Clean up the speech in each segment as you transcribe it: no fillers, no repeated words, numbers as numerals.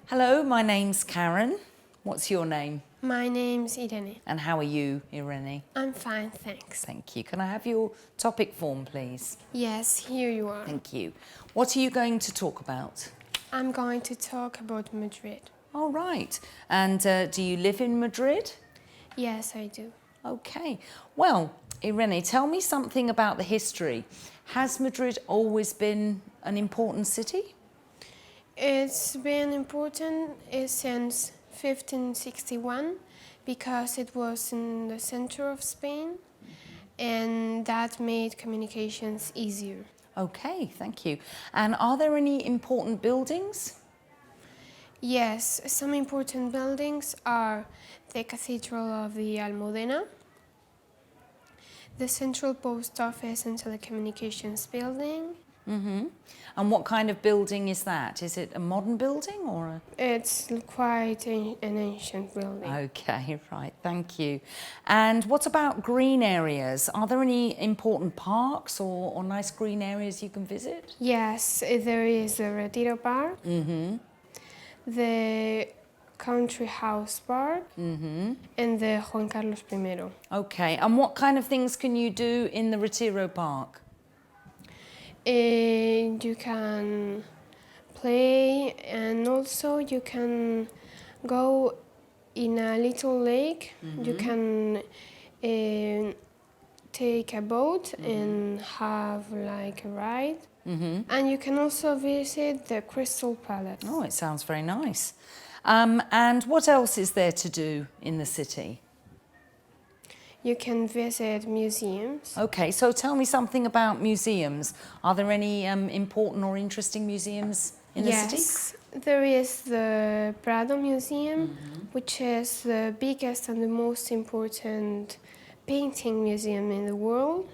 Hello, my name's Karen. What's your name? My name's Irene. And how are you, Irene? I'm fine, thanks. Thank you. Can I have your topic form, please? Yes, here you are. Thank you. What are you going to talk about? I'm going to talk about Madrid. All right. And do you live in Madrid? Yes, I do. Okay. Well, Irene, tell me something about the history. Has Madrid always been an important city? It's been important since 1561 because it was in the center of Spain and that made communications easier. Okay, thank you. And are there any important buildings? Yes, some important buildings are the Cathedral of the Almudena, the Central Post Office and Telecommunications Building. Mm-hmm. And what kind of building is that? Is it a modern building or a... It's quite an ancient building. Okay, right, thank you. And what about green areas? Are there any important parks or nice green areas you can visit? Yes, there is the Retiro Park, the Country House Park, and the Juan Carlos I. Okay, and what kind of things can you do in the Retiro Park? You can play and also you can go in a little lake. You can take a boat and have like a ride. And you can also visit the Crystal Palace. Oh, it sounds very nice. And what else is there to do in the city? You can visit museums. Okay, so tell me something about museums. Are there any important or interesting museums in the city? Yes, there is the Prado Museum, which is the biggest and the most important painting museum in the world.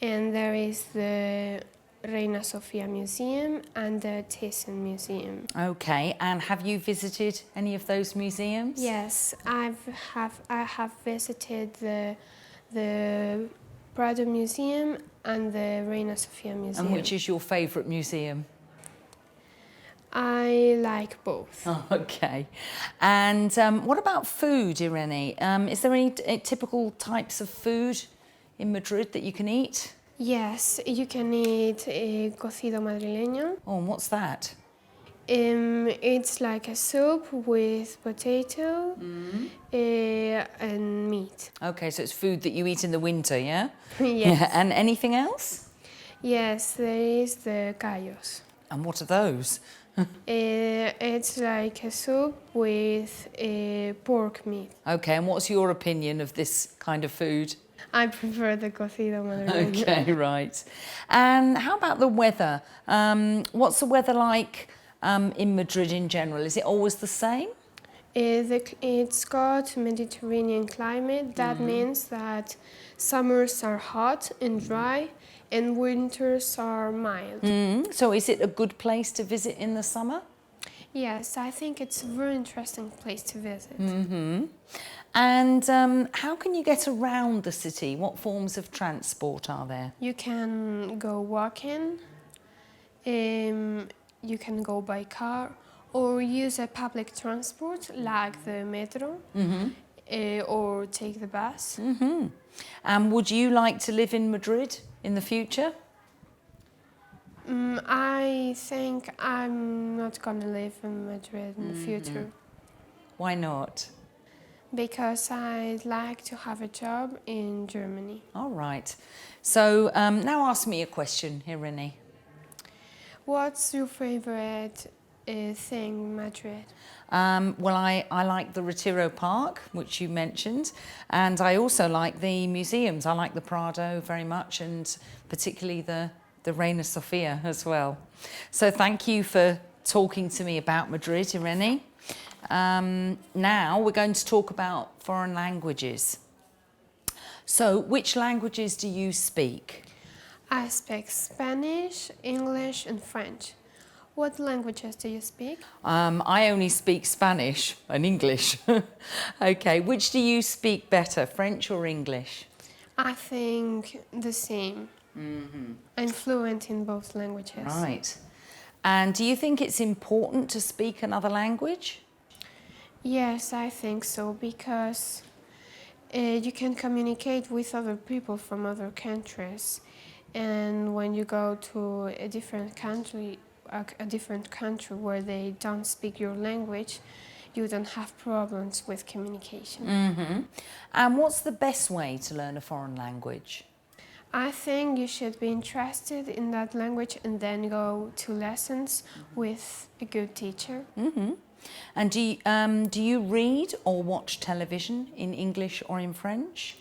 And there is the Reina Sofia Museum and the Thyssen Museum. Okay, and have you visited any of those museums? Yes, I have visited the Prado Museum and the Reina Sofia Museum. And which is your favourite museum? I like both. Okay. And what about food, Irene? Is there any typical types of food in Madrid that you can eat? Yes, you can eat cocido madrileño. Oh, and what's that? It's like a soup with potato and meat. Okay, so it's food that you eat in the winter, yeah? Yes. Yeah. And anything else? Yes, there is the callos. And what are those? It's like a soup with pork meat. Okay, and what's your opinion of this kind of food? I prefer the cocido madrileño. Okay, right. And how about the weather? What's the weather like in Madrid in general? Is it always the same? It's got Mediterranean climate. That means that summers are hot and dry and winters are mild. So is it a good place to visit in the summer? Yes, I think it's a very interesting place to visit. And how can you get around the city? What forms of transport are there? You can go walking, you can go by car, or use a public transport like the metro, or take the bus. And would you like to live in Madrid in the future? I think I'm not gonna live in Madrid in the future. Why not? Because I'd like to have a job in Germany. All right. So now ask me a question, Irene. What's your favorite thing in Madrid? Well, I like the Retiro Park, which you mentioned, and I also like the museums. I like the Prado very much, and particularly the Reina Sofia as well. So thank you for talking to me about Madrid, Irene. Now we're going to talk about foreign languages. So which languages do you speak? I speak Spanish, English and French. What languages do you speak? I only speak Spanish and English. Okay, which do you speak better, French or English? I think the same. I'm fluent in both languages. Right. And do you think it's important to speak another language? Yes, I think so, because you can communicate with other people from other countries, and when you go to a different country where they don't speak your language, you don't have problems with communication. And what's the best way to learn a foreign language? I think you should be interested in that language and then go to lessons with a good teacher. And do you read or watch television in English or in French?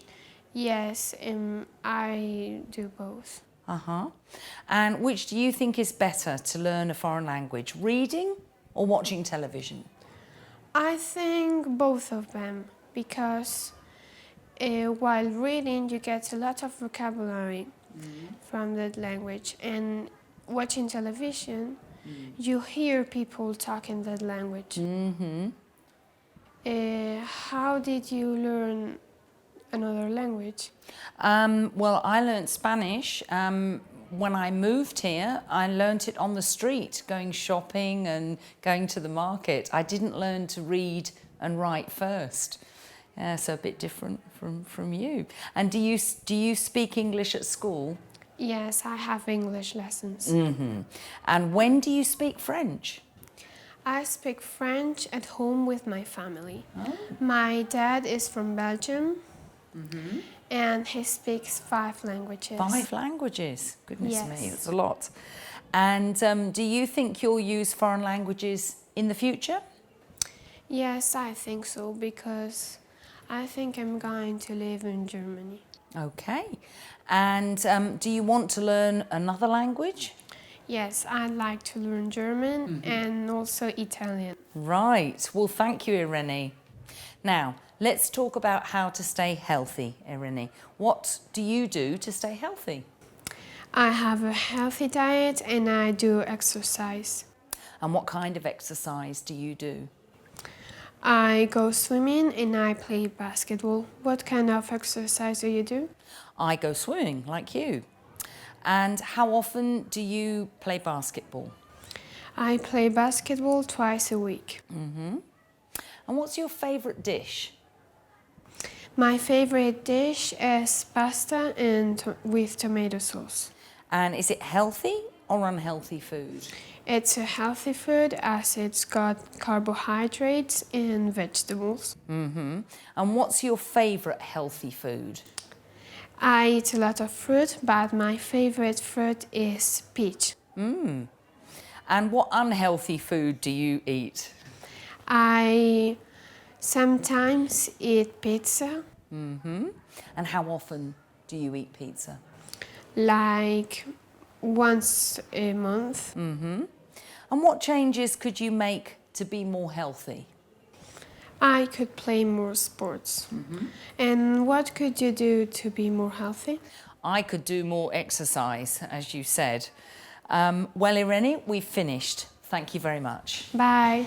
Yes, I do both. And which do you think is better to learn a foreign language, reading or watching television? I think both of them, because while reading you get a lot of vocabulary from that language, and watching television you hear people talking that language. How did you learn another language? Well, I learned Spanish. When I moved here, I learnt it on the street, going shopping and going to the market. I didn't learn to read and write first. Yeah, so a bit different from you. And do you speak English at school? Yes, I have English lessons. And when do you speak French? I speak French at home with my family. My dad is from Belgium, and he speaks 5 languages. 5 languages? Goodness me, Yes. that's a lot. And do you think you'll use foreign languages in the future? Yes, I think so, because I think I'm going to live in Germany. Okay. And do you want to learn another language? Yes, I'd like to learn German and also Italian. Right. Well, thank you, Irene. Now, let's talk about how to stay healthy, Irene. What do you do to stay healthy? I have a healthy diet and I do exercise. And what kind of exercise do you do? I go swimming and I play basketball. What kind of exercise do you do? I go swimming, like you. And how often do you play basketball? I play basketball twice a week. And what's your favourite dish? My favorite dish is pasta and with tomato sauce. And is it healthy or unhealthy food? It's a healthy food as it's got carbohydrates and vegetables. And what's your favourite healthy food? I eat a lot of fruit, but my favorite fruit is peach. And what unhealthy food do you eat? I sometimes eat pizza. And how often do you eat pizza? Like once a month. And what changes could you make to be more healthy? I could play more sports. And what could you do to be more healthy? I could do more exercise, as you said. Well, Irene, we've finished. Thank you very much. Bye.